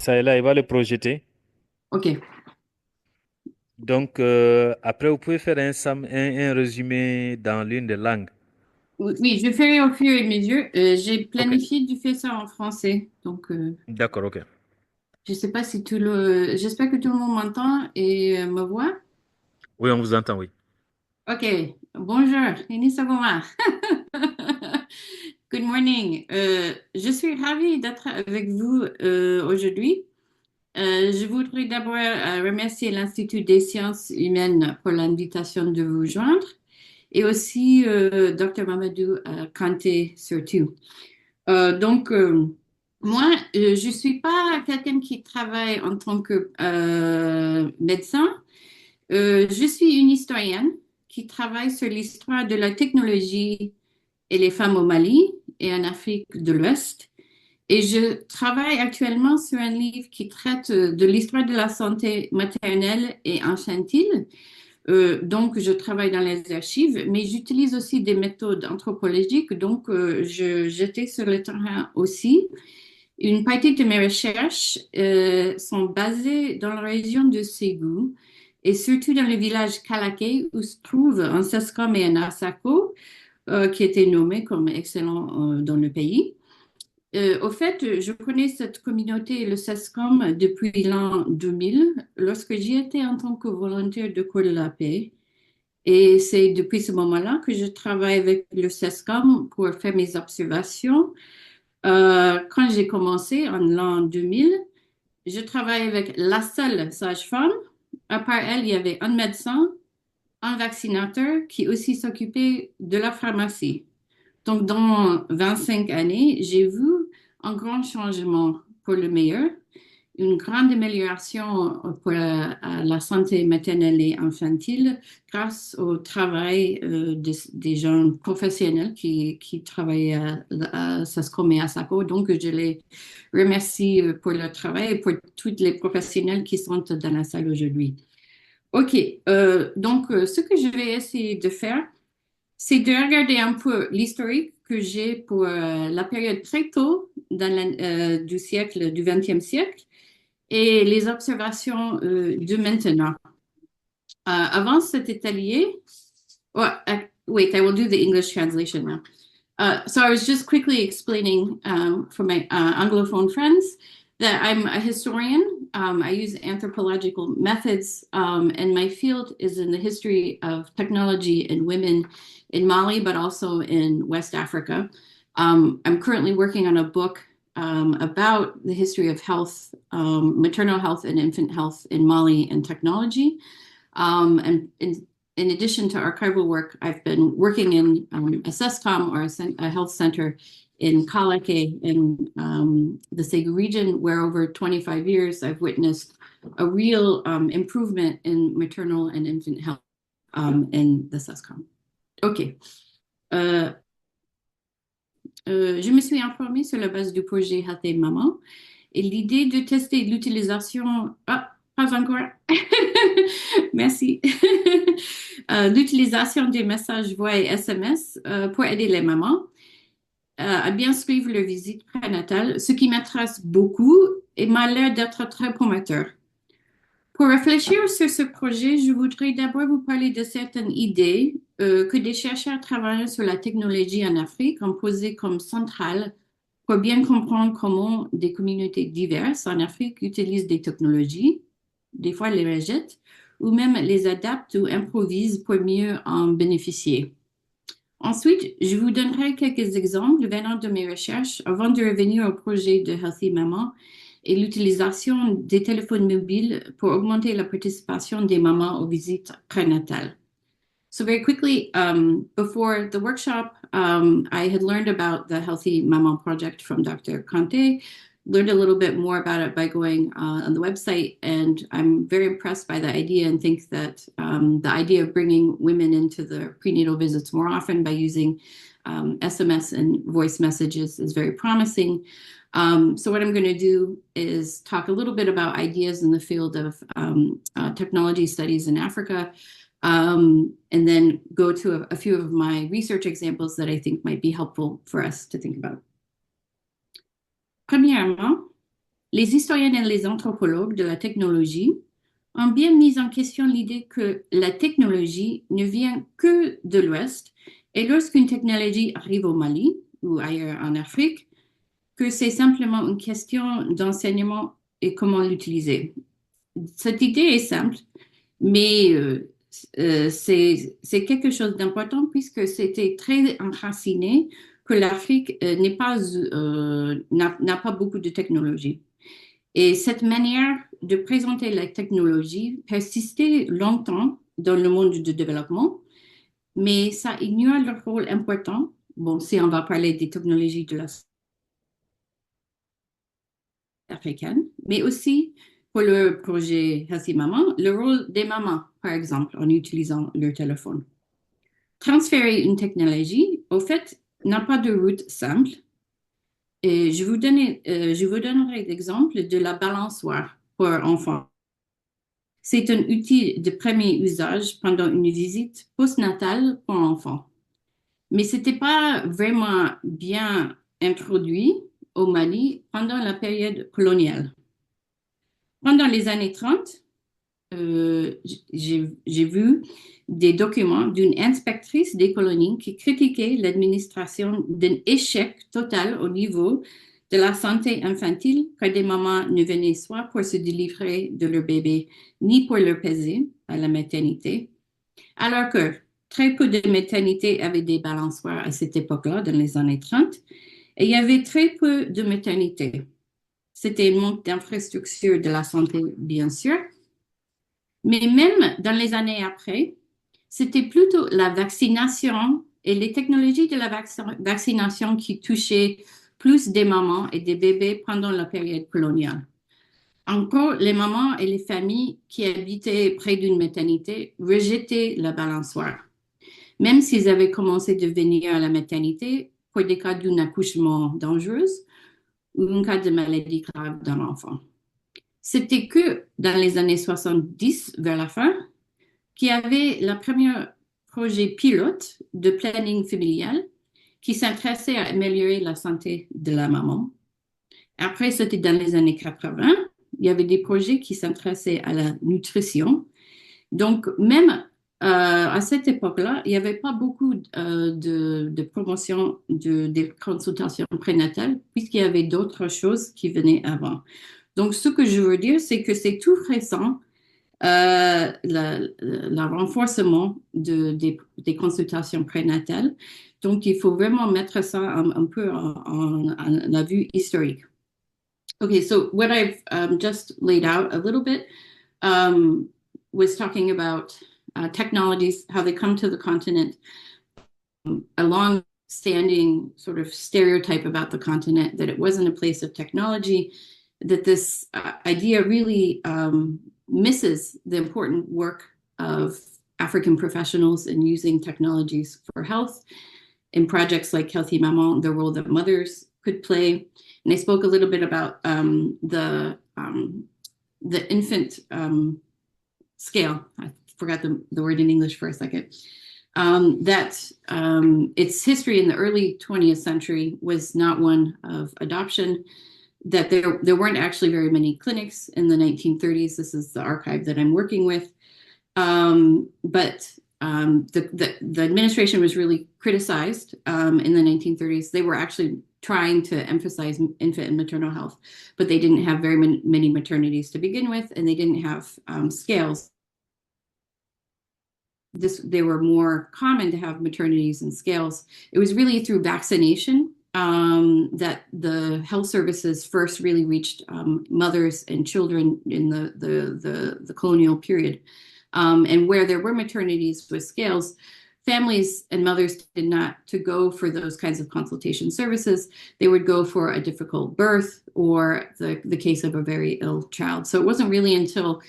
ça et là, il va le projeter. OK. Donc, après, vous pouvez faire un résumé dans l'une des langues. Oui, oui, je ferai au fur et à mesure. J'ai OK. planifié de faire ça en français. Donc, D'accord, OK. je sais pas si j'espère que tout le monde m'entend et me voit. Oui, on vous entend, oui. OK. Bonjour, Inissa Gomar. Good morning. Je suis ravie d'être avec vous aujourd'hui. Je voudrais d'abord remercier l'Institut des sciences humaines pour l'invitation de vous joindre et aussi Dr. Mamadou Kanté surtout. Donc, moi, je suis pas quelqu'un qui travaille en tant que médecin. Je suis une historienne qui travaille sur l'histoire de la technologie et les femmes au Mali et en Afrique de l'Ouest. Et je travaille actuellement sur un livre qui traite de l'histoire de la santé maternelle et infantile. Donc, je travaille dans les archives, mais j'utilise aussi des méthodes anthropologiques. Donc, j'étais sur le terrain aussi. Une partie de mes recherches sont basées dans la région de Ségou et surtout dans le village Kalaké où se trouve un Seskom et un Asako qui étaient nommés comme excellents dans le pays. Au fait, je connais cette communauté, le SESCOM, depuis l'an 2000, lorsque j'y étais en tant que volontaire de Cour de la paix. Et c'est depuis ce moment-là que je travaille avec le SESCOM pour faire mes observations. Quand j'ai commencé en l'an 2000, je travaillais avec la seule sage-femme. À part elle, il y avait un médecin, un vaccinateur qui aussi s'occupait de la pharmacie. Donc, dans 25 années, j'ai vu un grand changement pour le meilleur, une grande amélioration pour la santé maternelle et infantile grâce au travail des gens professionnels qui travaillent à SASCOM et à SACO. Donc, je les remercie pour leur travail et pour tous les professionnels qui sont dans la salle aujourd'hui. OK, donc ce que je vais essayer de faire, c'est de regarder un peu l'historique que j'ai pour la période très tôt du siècle, du 20e siècle et les observations de maintenant. Avant cet atelier, wait, I will do the English translation now. So I was just quickly explaining for my Anglophone friends that I'm a historian. I use anthropological methods, and my field is in the history of technology and women in Mali, but also in West Africa. I'm currently working on a book about the history of health, maternal health and infant health in Mali and technology. And in addition to archival work, I've been working in a CESCOM or a health center in Kalake in the Segu region, where over 25 years I've witnessed a real improvement in maternal and infant health in the CESCOM. OK. Je me suis informée sur la base du projet Healthy Maman et l'idée de tester l'utilisation. Ah, pas encore. Merci. L'utilisation des messages voix et SMS pour aider les mamans à bien suivre leur visite prénatale, ce qui m'intéresse beaucoup et m'a l'air d'être très prometteur. Pour réfléchir sur ce projet, je voudrais d'abord vous parler de certaines idées que des chercheurs travaillant sur la technologie en Afrique ont posées comme centrales pour bien comprendre comment des communautés diverses en Afrique utilisent des technologies, des fois les rejettent, ou même les adaptent ou improvisent pour mieux en bénéficier. Ensuite, je vous donnerai quelques exemples venant de mes recherches avant de revenir au projet de Healthy Maman et l'utilisation des téléphones mobiles pour augmenter la participation des mamans aux visites prénatales. So very quickly, before the workshop, I had learned about the Healthy Maman project from Dr. Conte, learned a little bit more about it by going on the website, and I'm very impressed by the idea and think that the idea of bringing women into the prenatal visits more often by using SMS and voice messages is very promising. So what I'm going to do is talk a little bit about ideas in the field of technology studies in Africa, and then go to a few of my research examples that I think might be helpful for us to think about. Premièrement, Les historiens et les anthropologues de la technologie ont bien mis en question l'idée que la technologie ne vient que de l'Ouest et lorsqu'une technologie arrive au Mali ou ailleurs en Afrique, que c'est simplement une question d'enseignement et comment l'utiliser. Cette idée est simple, mais c'est quelque chose d'important puisque c'était très enraciné que l'Afrique n'a pas beaucoup de technologie. Et cette manière de présenter la technologie persistait longtemps dans le monde du développement, mais ça ignore leur rôle important. Bon, si on va parler des technologies de la africaine, mais aussi pour le projet Healthy Maman, le rôle des mamans, par exemple, en utilisant leur téléphone. Transférer une technologie, au fait, n'a pas de route simple. Et je vous donnerai l'exemple de la balançoire pour enfants. C'est un outil de premier usage pendant une visite postnatale pour enfants. Mais ce n'était pas vraiment bien introduit au Mali pendant la période coloniale. Pendant les années 30, j'ai vu des documents d'une inspectrice des colonies qui critiquait l'administration d'un échec total au niveau de la santé infantile quand des mamans ne venaient soit pour se délivrer de leur bébé, ni pour leur peser à la maternité, alors que très peu de maternités avaient des balançoires à cette époque-là, dans les années 30, et il y avait très peu de maternités. C'était un manque d'infrastructures de la santé, bien sûr, mais même dans les années après, c'était plutôt la vaccination et les technologies de la vaccination qui touchaient plus des mamans et des bébés pendant la période coloniale. Encore, les mamans et les familles qui habitaient près d'une maternité rejetaient la balançoire, même s'ils avaient commencé de venir à la maternité pour des cas d'un accouchement dangereux ou un cas de maladie grave d'un enfant. C'était que dans les années 70, vers la fin, qu'il y avait le premier projet pilote de planning familial qui s'intéressait à améliorer la santé de la maman. Après, c'était dans les années 80, il y avait des projets qui s'intéressaient à la nutrition. Donc, même à cette époque-là, il n'y avait pas beaucoup de promotion des consultations prénatales, puisqu'il y avait d'autres choses qui venaient avant. Donc, ce que je veux dire, c'est que c'est tout récent, le renforcement des consultations prénatales. Donc, il faut vraiment mettre ça un peu en la vue historique. Okay, so what I've just laid out a little bit was talking about technologies, how they come to the continent, a long-standing sort of stereotype about the continent that it wasn't a place of technology, that this idea really misses the important work of African professionals in using technologies for health in projects like Healthy Maman, the role that mothers could play. And I spoke a little bit about the infant scale. I forgot the word in English for a second. That its history in the early 20th century was not one of adoption, that there weren't actually very many clinics in the 1930s. This is the archive that I'm working with. But the administration was really criticized in the 1930s. They were actually trying to emphasize infant and maternal health, but they didn't have very many maternities to begin with, and they didn't have scales. They were more common to have maternities and scales. It was really through vaccination that the health services first really reached mothers and children in the colonial period. And where there were maternities with scales, families and mothers did not to go for those kinds of consultation services. They would go for a difficult birth or the case of a very ill child. So it wasn't really until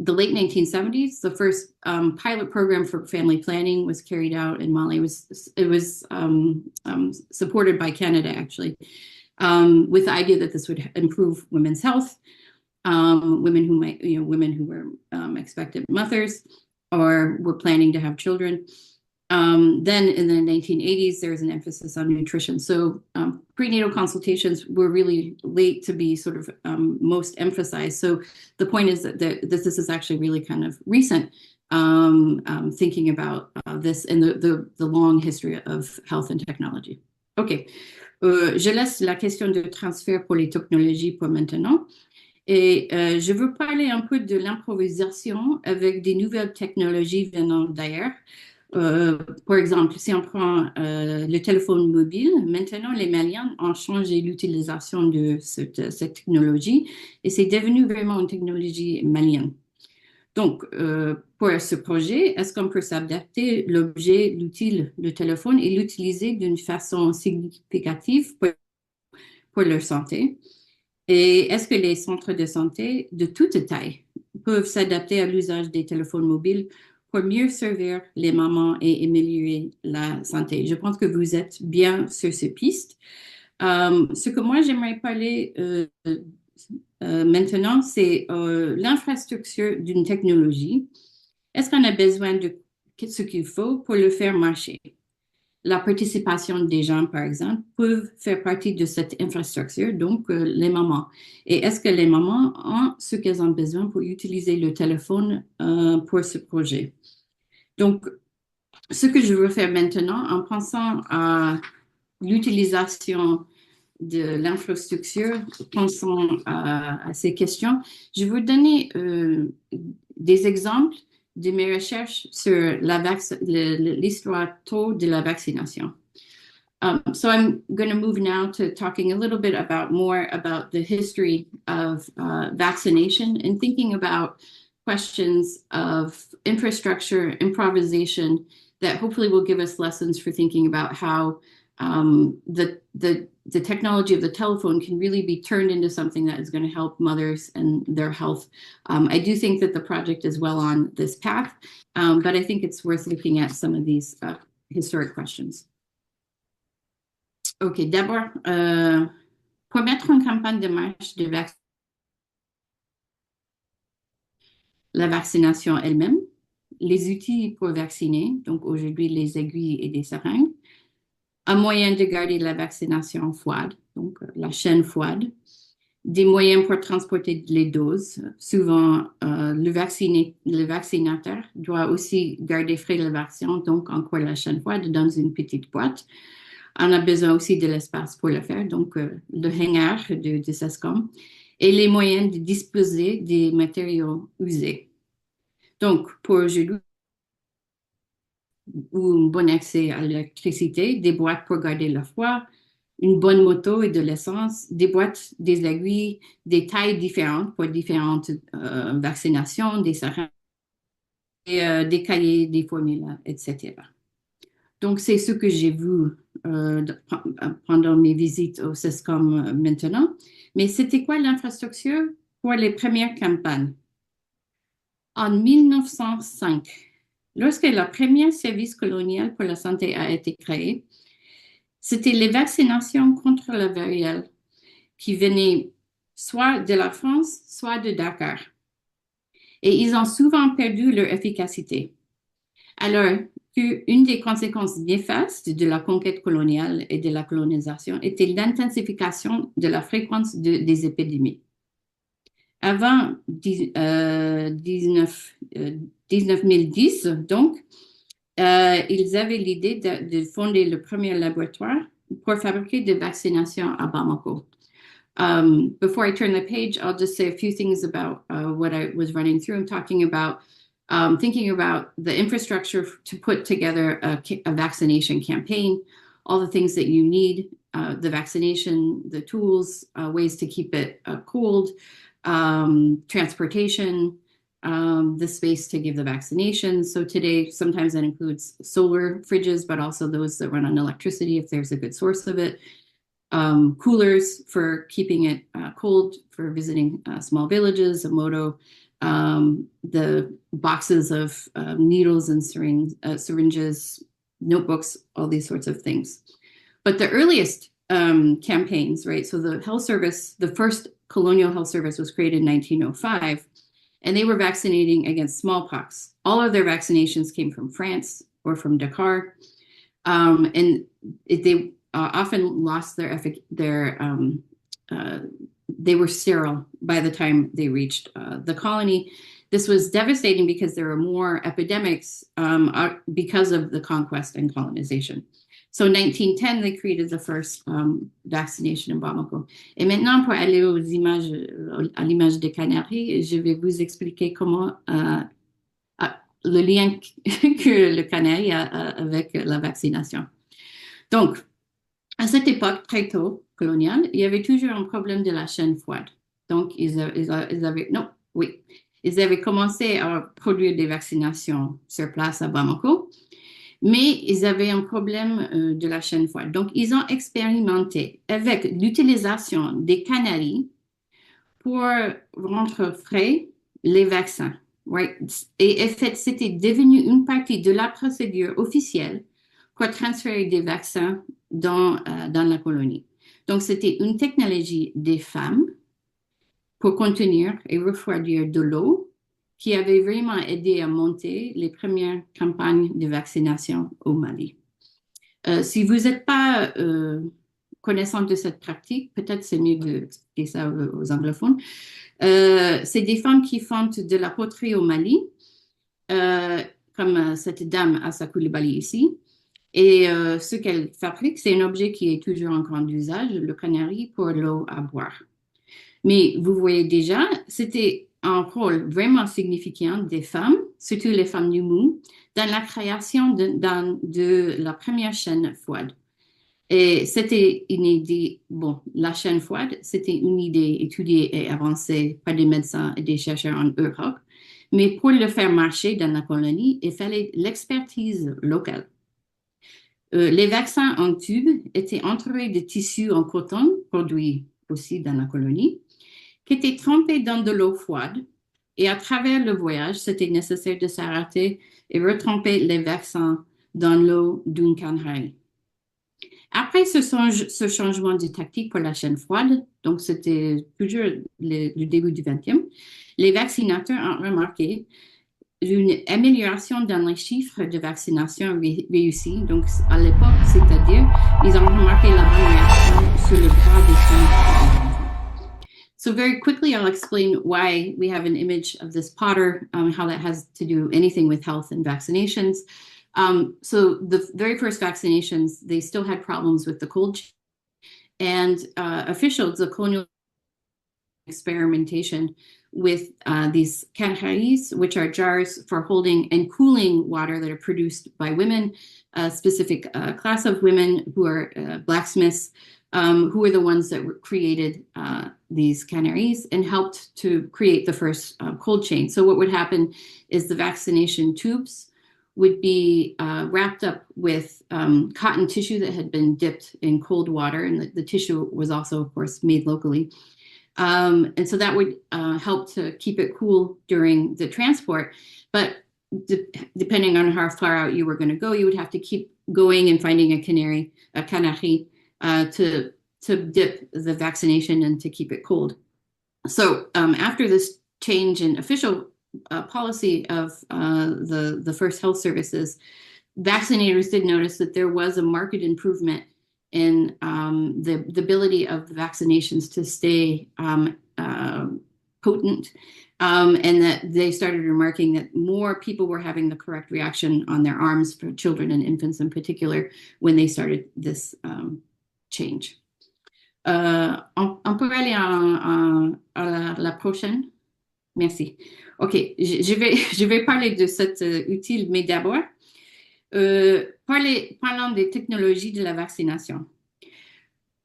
the late 1970s, the first pilot program for family planning was carried out in Mali. It was supported by Canada, actually, with the idea that this would improve women's health. Women who were expectant mothers or were planning to have children. Then in the 1980s, there was an emphasis on nutrition. So prenatal consultations were really late to be sort of most emphasized. So the point is that this is actually really kind of recent, thinking about this and the long history of health and technology. OK. Je laisse la question de transfert pour les technologies pour maintenant. Et je veux parler un peu de l'improvisation avec des nouvelles technologies venant d'ailleurs. Par exemple, si on prend le téléphone mobile, maintenant les Maliens ont changé l'utilisation de cette technologie et c'est devenu vraiment une technologie malienne. Donc, pour ce projet, est-ce qu'on peut s'adapter l'objet, l'outil, le téléphone et l'utiliser d'une façon significative pour leur santé? Et est-ce que les centres de santé de toute taille peuvent s'adapter à l'usage des téléphones mobiles pour mieux servir les mamans et améliorer la santé? Je pense que vous êtes bien sur cette piste. Ce que moi, j'aimerais parler maintenant, c'est l'infrastructure d'une technologie. Est-ce qu'on a besoin de ce qu'il faut pour le faire marcher? La participation des gens, par exemple, peuvent faire partie de cette infrastructure, donc les mamans. Et est-ce que les mamans ont ce qu'elles ont besoin pour utiliser le téléphone pour ce projet? Donc, ce que je veux faire maintenant, en pensant à l'utilisation de l'infrastructure, pensant à ces questions, je vais vous donner des exemples de mes recherches sur l'histoire tôt de la vaccination. So I'm going to move now to talking a little bit more about the history of vaccination and thinking about questions of infrastructure, improvisation, that hopefully will give us lessons for thinking about how the technology of the telephone can really be turned into something that is going to help mothers and their health. I do think that the project is well on this path, but I think it's worth looking at some of these historic questions. OK, d'abord, pour mettre une campagne de marche de la vaccination elle-même, les outils pour vacciner, donc aujourd'hui les aiguilles et des seringues, un moyen de garder la vaccination froide, donc la chaîne froide, des moyens pour transporter les doses. Souvent, le vaccinateur doit aussi garder frais le vaccin, donc encore la chaîne froide dans une petite boîte. On a besoin aussi de l'espace pour le faire, donc le hangar de SESCOM, et les moyens de disposer des matériaux usés. Donc, pour aujourd'hui, ou un bon accès à l'électricité, des boîtes pour garder le froid, une bonne moto et de l'essence, des boîtes, des aiguilles, des tailles différentes pour différentes vaccinations, des seringues, des cahiers, des formules, etc. Donc, c'est ce que j'ai vu pendant mes visites au SESCOM maintenant. Mais c'était quoi l'infrastructure pour les premières campagnes? En 1905, lorsque le premier service colonial pour la santé a été créé, c'était les vaccinations contre la variole qui venaient soit de la France, soit de Dakar. Et ils ont souvent perdu leur efficacité. Alors qu'une des conséquences néfastes de la conquête coloniale et de la colonisation était l'intensification de la fréquence des épidémies. Avant 1910, donc, ils avaient l'idée de fonder le premier laboratoire pour fabriquer des vaccinations à Bamako. Before I turn the page, I'll just say a few things about what I was running through. I'm talking about thinking about the infrastructure to put together a vaccination campaign, all the things that you need, the vaccination, the tools, ways to keep it cooled, transportation, the space to give the vaccination. So today, sometimes that includes solar fridges, but also those that run on electricity if there's a good source of it. Coolers for keeping it cold for visiting small villages, a moto, the boxes of needles and syringes, notebooks, all these sorts of things. But the earliest campaigns, right? So the health service, the first colonial health service was created in 1905, and they were vaccinating against smallpox. All of their vaccinations came from France or from Dakar. And they often lost they were sterile by the time they reached the colony. This was devastating because there were more epidemics because of the conquest and colonization. So in 1910, they created the first vaccination in Bamako. Et maintenant, pour aller à l'image des Canaries, je vais vous expliquer comment le lien que le Canari a avec la vaccination. Donc, à cette époque, très tôt, coloniale, il y avait toujours un problème de la chaîne froide. Donc, ils avaient commencé à produire des vaccinations sur place à Bamako, mais ils avaient un problème de la chaîne froide. Donc, ils ont expérimenté avec l'utilisation des canaris pour rendre frais les vaccins. Right? Et en fait, c'était devenu une partie de la procédure officielle pour transférer des vaccins dans la colonie. Donc, c'était une technologie des femmes pour contenir et refroidir de l'eau qui avait vraiment aidé à monter les premières campagnes de vaccination au Mali. Si vous n'êtes pas connaissant de cette pratique, peut-être c'est mieux d'expliquer ça aux anglophones. C'est des femmes qui font de la poterie au Mali, comme cette dame Assa Coulibaly ici. Et ce qu'elle fabrique, c'est un objet qui est toujours en grand usage, le canari pour l'eau à boire. Mais vous voyez déjà, c'était un rôle vraiment significant des femmes, surtout les femmes du Mou, dans la création de la première chaîne froide. Et c'était une idée, la chaîne froide, c'était une idée étudiée et avancée par des médecins et des chercheurs en Europe. Mais pour le faire marcher dans la colonie, il fallait l'expertise locale. Les vaccins en tube étaient entourés de tissus en coton, produits aussi dans la colonie, qui étaient trempés dans de l'eau froide. Et à travers le voyage, c'était nécessaire de s'arrêter et retremper les vaccins dans l'eau d'une cannerie. Après ce changement de tactique pour la chaîne froide, donc c'était toujours le début du 20e, les vaccinateurs ont remarqué une amélioration dans les chiffres de vaccination réussis. Donc, à l'époque, c'est-à-dire, ils ont remarqué la bonne réaction sur le bras des femmes. So very quickly, I'll explain why we have an image of this potter, how that has to do anything with health and vaccinations. So the very first vaccinations, they still had problems with the cold chain. And officials, the colonial experimentation with these canharis, which are jars for holding and cooling water that are produced by women, a specific class of women who are blacksmiths, who are the ones that created these canneries and helped to create the first cold chain. So what would happen is the vaccination tubes would be wrapped up with cotton tissue that had been dipped in cold water, and the tissue was also, of course, made locally. And so that would help to keep it cool during the transport. But depending on how far out you were going to go, you would have to keep going and finding a canary to dip the vaccination and to keep it cold. So after this change in official policy of the first health services, vaccinators did notice that there was a marked improvement in the ability of the vaccinations to stay potent, and that they started remarking that more people were having the correct reaction on their arms, for children and infants in particular, when they started this change. On peut aller à la prochaine. Merci. OK, je vais parler de cet outil, mais d'abord, parlons des technologies de la vaccination.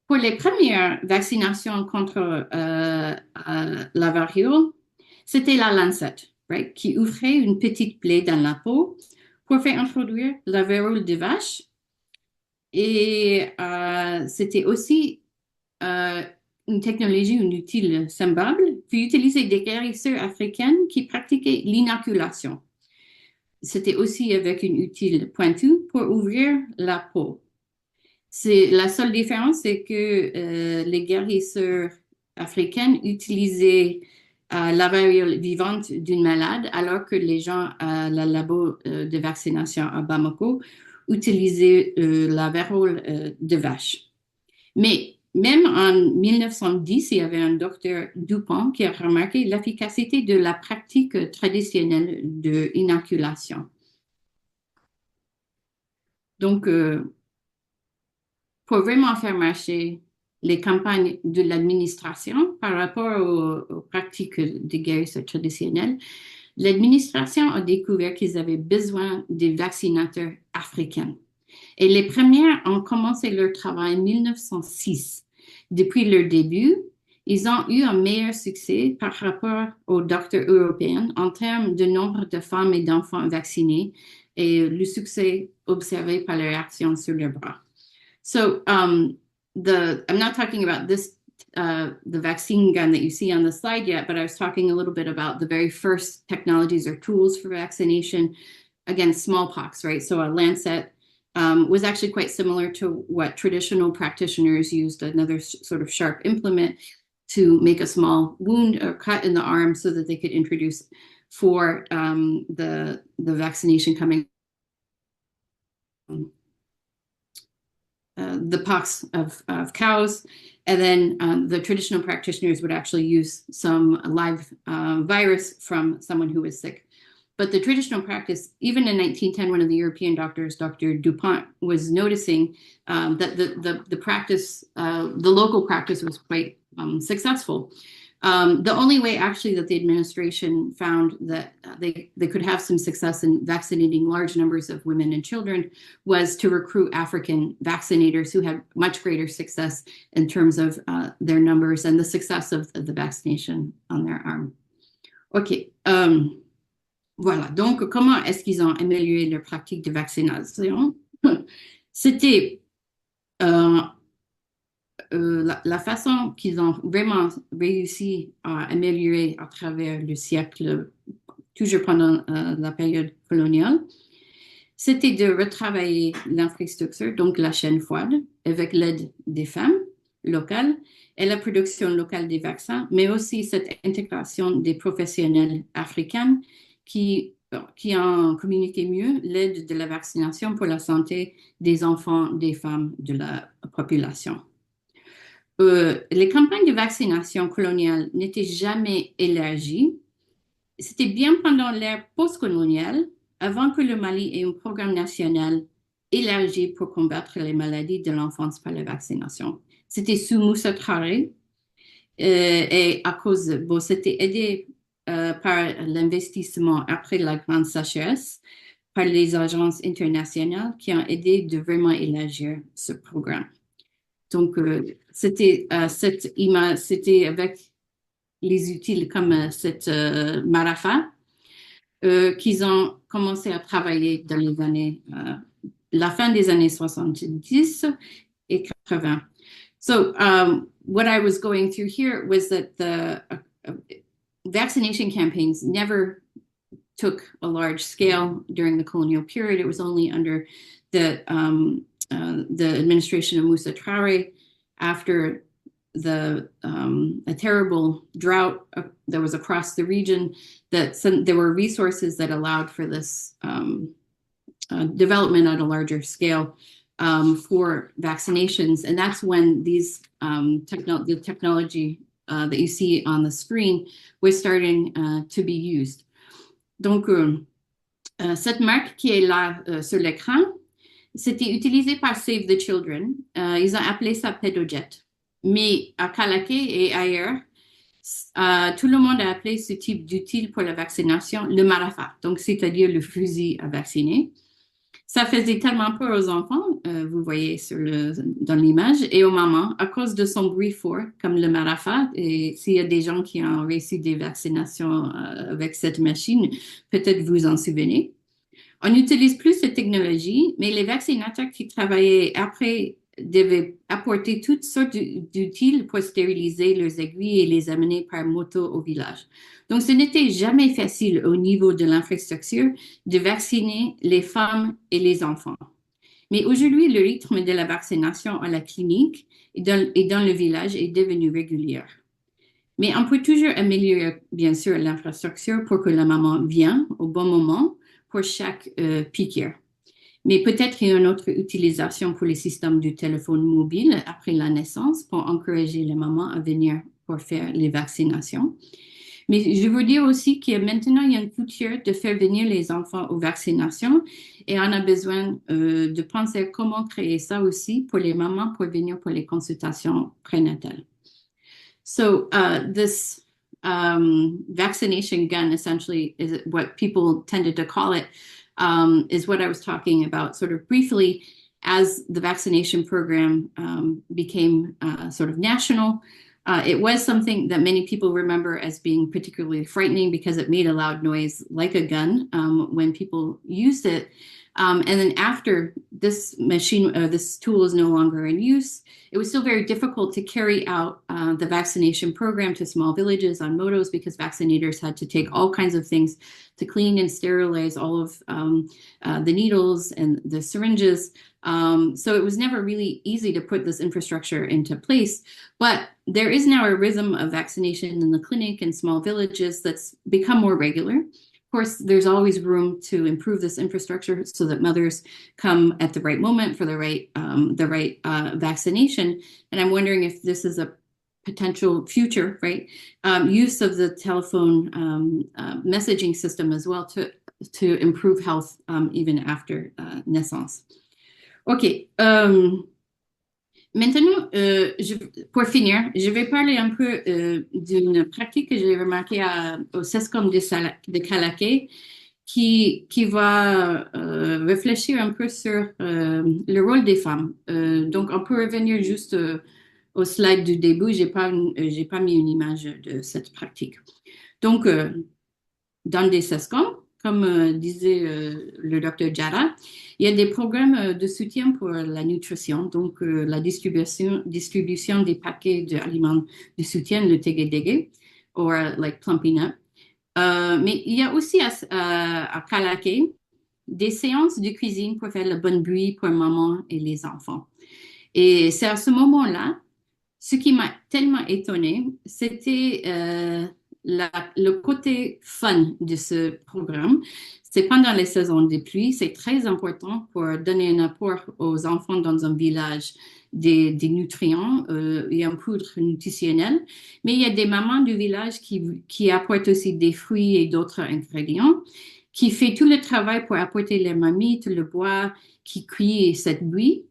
Pour les premières vaccinations contre la variole, c'était la lancette, right, qui ouvrait une petite plaie dans la peau pour faire introduire la variole de vache. Et c'était aussi une technologie, un outil semblable, puis utiliser des guérisseurs africaines qui pratiquaient l'inoculation. C'était aussi avec une outil pointu pour ouvrir la peau. La seule différence, c'est que les guérisseurs africaines utilisaient la variole vivante d'une malade, alors que les gens à la labo de vaccination à Bamako utilisaient la variole de vache. Mais même en 1910, il y avait un docteur Dupont qui a remarqué l'efficacité de la pratique traditionnelle de inoculation. Donc, pour vraiment faire marcher les campagnes de l'administration par rapport aux pratiques de guérison traditionnelles, l'administration a découvert qu'ils avaient besoin des vaccinateurs africains. Et les premières ont commencé leur travail en 1906. Depuis leur début, ils ont eu un meilleur succès par rapport aux docteurs européens en termes de nombre de femmes et d'enfants vaccinés et le succès observé par leur action sur leurs bras. So I'm not talking about this, the vaccine gun that you see on the slide yet, but I was talking a little bit about the very first technologies or tools for vaccination against smallpox, right? So a lancet was actually quite similar to what traditional practitioners used, another sort of sharp implement to make a small wound or cut in the arm so that they could introduce for the vaccination coming. The pox of cows, and then the traditional practitioners would actually use some live virus from someone who was sick. But the traditional practice, even in 1910, one of the European doctors, Dr. Dupont, was noticing that the practice, the local practice was quite successful. The only way actually that the administration found that they could have some success in vaccinating large numbers of women and children was to recruit African vaccinators who had much greater success in terms of their numbers and the success of the vaccination on their arm. OK. Voilà. Donc, comment est-ce qu'ils ont amélioré leur pratique de vaccination? C'était la façon qu'ils ont vraiment réussi à améliorer à travers le siècle, toujours pendant la période coloniale, c'était de retravailler l'infrastructure, donc la chaîne froide, avec l'aide des femmes locales et la production locale des vaccins, mais aussi cette intégration des professionnels africains qui ont communiqué mieux l'aide de la vaccination pour la santé des enfants, des femmes, de la population. Les campagnes de vaccination coloniale n'étaient jamais élargies. C'était bien pendant l'ère postcoloniale, avant que le Mali ait un programme national élargi pour combattre les maladies de l'enfance par la vaccination. C'était sous Moussa Traoré et à cause, bon, c'était aidé par l'investissement après la grande sécheresse par les agences internationales qui ont aidé de vraiment élargir ce programme. Donc, c'était avec les outils comme cette Marafa qu'ils ont commencé à travailler dans les années, la fin des années 70 et 80. So, what I was going through here was that the vaccination campaigns never took a large scale during the colonial period. It was only under the administration of Moussa Traoré after a terrible drought that was across the region, that there were resources that allowed for this development on a larger scale for vaccinations. And that's when these the technology that you see on the screen was starting to be used. Donc, cette marque qui est là sur l'écran, c'était utilisé par Save the Children. Ils ont appelé ça PedoJet. Mais à Calaké et ailleurs, tout le monde a appelé ce type d'outil pour la vaccination le Marafa, donc c'est-à-dire le fusil à vacciner. Ça faisait tellement peur aux enfants, vous voyez dans l'image, et aux mamans, à cause de son bruit fort, comme le Marafa. Et s'il y a des gens qui ont reçu des vaccinations avec cette machine, peut-être vous en souvenez. On n'utilise plus cette technologie, mais les vaccinateurs qui travaillaient après devaient apporter toutes sortes d'outils pour stériliser leurs aiguilles et les amener par moto au village. Donc, ce n'était jamais facile au niveau de l'infrastructure de vacciner les femmes et les enfants. Mais aujourd'hui, le rythme de la vaccination à la clinique et dans le village est devenu régulier. Mais on peut toujours améliorer, bien sûr, l'infrastructure pour que la maman vienne au bon moment pour chaque piqûre. Mais peut-être il y a une autre utilisation pour les systèmes du téléphone mobile après la naissance pour encourager les mamans à venir pour faire les vaccinations. Mais je veux dire aussi que maintenant, il y a une culture de faire venir les enfants aux vaccinations et on a besoin de penser comment créer ça aussi pour les mamans pour venir pour les consultations prénatales. So this vaccination gun essentially is what people tended to call it, is what I was talking about sort of briefly as the vaccination program became sort of national. It was something that many people remember as being particularly frightening because it made a loud noise like a gun when people used it. And then after this this tool is no longer in use, it was still very difficult to carry out the vaccination program to small villages on motos because vaccinators had to take all kinds of things to clean and sterilize all of the needles and the syringes. So it was never really easy to put this infrastructure into place. But there is now a rhythm of vaccination in the clinic in small villages that's become more regular. Of course, there's always room to improve this infrastructure so that mothers come at the right moment for the right vaccination. And I'm wondering if this is a potential future, right, use of the telephone messaging system as well to improve health even after naissance. OK. Maintenant, pour finir, je vais parler un peu d'une pratique que j'ai remarquée au CESCOM de Calaquet qui va réfléchir un peu sur le rôle des femmes. Donc, on peut revenir juste au slide du début. J'ai pas mis une image de cette pratique. Donc, dans des CESCOM, comme disait le docteur Jara, il y a des programmes de soutien pour la nutrition, donc la distribution des paquets d'aliments de soutien, le tegedege, ou like Plumping Up. Mais il y a aussi à Calaquet des séances de cuisine pour faire le bon bruit pour maman et les enfants. Et c'est à ce moment-là, ce qui m'a tellement étonnée, c'était le côté fun de ce programme. C'est pendant les saisons de pluie, c'est très important pour donner un apport aux enfants dans un village des nutriments et un poudre nutritionnelle. Mais il y a des mamans du village qui apportent aussi des fruits et d'autres ingrédients, qui fait tout le travail pour apporter les marmites, le bois, qui cuit cette buée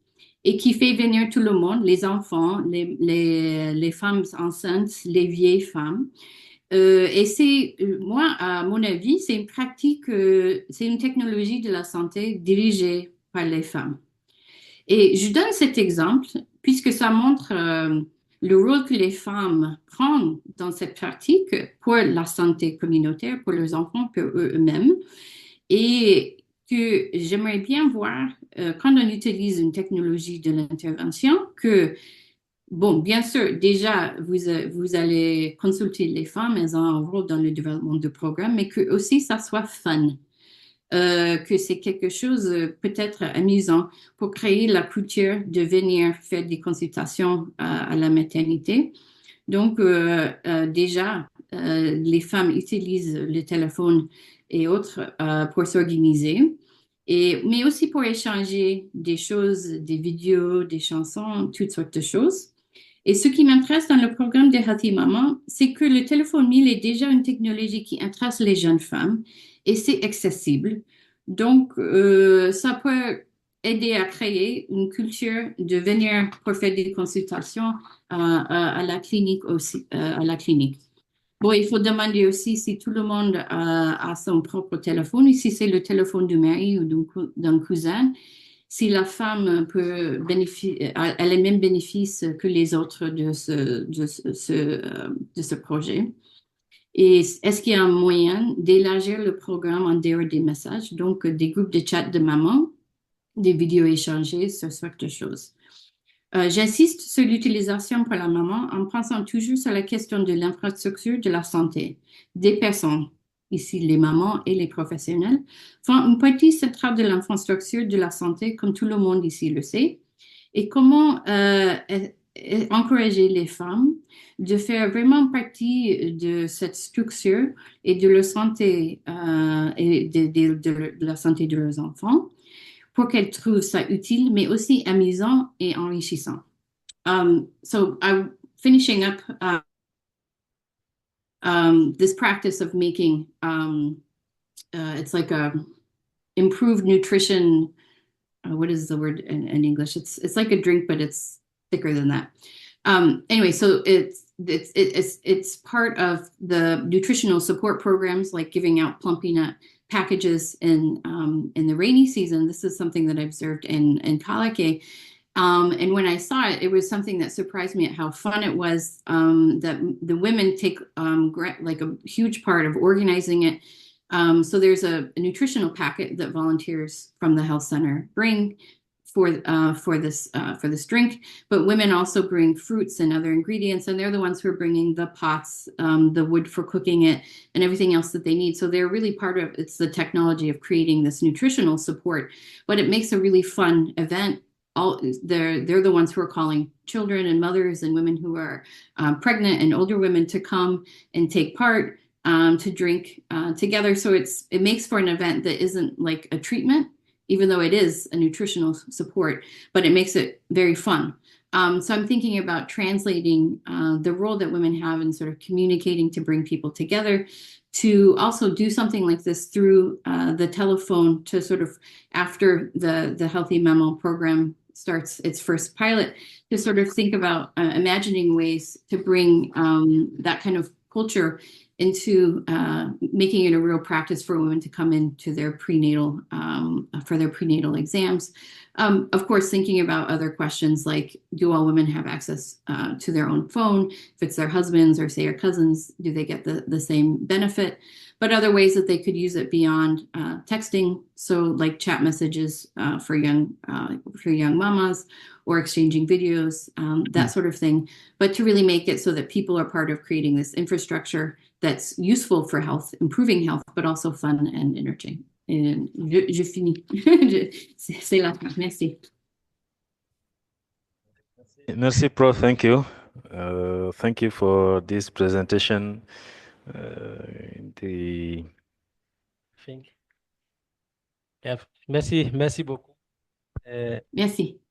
et qui fait venir tout le monde, les enfants, les femmes enceintes, les vieilles femmes. Et c'est, moi, à mon avis, c'est une pratique, c'est une technologie de la santé dirigée par les femmes. Et je donne cet exemple puisque ça montre le rôle que les femmes prennent dans cette pratique pour la santé communautaire, pour leurs enfants, pour eux-mêmes. Et que j'aimerais bien voir, quand on utilise une technologie de l'intervention, que bon, bien sûr, déjà, vous allez consulter les femmes, elles ont un rôle dans le développement du programme, mais que aussi ça soit fun, que c'est quelque chose peut-être amusant pour créer la culture de venir faire des consultations à la maternité. Donc, déjà, les femmes utilisent le téléphone et autres pour s'organiser. Mais aussi pour échanger des choses, des vidéos, des chansons, toutes sortes de choses. Et ce qui m'intéresse dans le programme de Healthy Maman, c'est que le téléphone mobile est déjà une technologie qui intéresse les jeunes femmes et c'est accessible. Donc, ça peut aider à créer une culture de venir pour faire des consultations à la clinique aussi, à la clinique. Bon, il faut demander aussi si tout le monde a son propre téléphone ou si c'est le téléphone du mari ou d'un cousin, si la femme peut bénéficier, a les mêmes bénéfices que les autres de ce projet. Et est-ce qu'il y a un moyen d'élargir le programme en dehors des messages, donc des groupes de chat de maman, des vidéos échangées, ce sorte de choses. J'insiste sur l'utilisation par la maman en pensant toujours sur la question de l'infrastructure de la santé des personnes, ici les mamans et les professionnels, font une partie centrale de l'infrastructure de la santé, comme tout le monde ici le sait. Et comment encourager les femmes de faire vraiment partie de cette structure et de leur santé et de la santé de leurs enfants pour qu'elles trouvent ça utile, mais aussi amusant et enrichissant. So I'm finishing up this practice of making it's like a improved nutrition. What is the word in English? It's like a drink, but it's thicker than that. Anyway, so it's part of the nutritional support programs, like giving out Plumpy Nut packages in the rainy season. This is something that I observed in Kalake. And when I saw it, it was something that surprised me at how fun it was. That the women take like a huge part of organizing it. So there's a nutritional packet that volunteers from the health center bring for this drink, but women also bring fruits and other ingredients, and they're the ones who are bringing the pots, the wood for cooking it, and everything else that they need. So they're really part of it's the technology of creating this nutritional support, but it makes a really fun event. They're the ones who are calling children and mothers and women who are pregnant and older women to come and take part to drink together. So it makes for an event that isn't like a treatment, even though it is a nutritional support, but it makes it very fun. So I'm thinking about translating the role that women have in sort of communicating to bring people together, to also do something like this through the telephone, to sort of after the Healthy Memo program starts its first pilot, to sort of think about imagining ways to bring that kind of culture into making it a real practice for women to come into their prenatal for their prenatal exams. Of course, thinking about other questions like, do all women have access to their own phone? If it's their husbands or say their cousins, do they get the same benefit? But other ways that they could use it beyond texting, so like chat messages for young mamas, or exchanging videos, that sort of thing. But to really make it so that people are part of creating this infrastructure that's useful for health, improving health, but also fun and entertaining. Et je finis. C'est la fin. Merci. Merci, Prof. Thank you. Thank you for this presentation. The Think. Yeah. Merci beaucoup. Merci.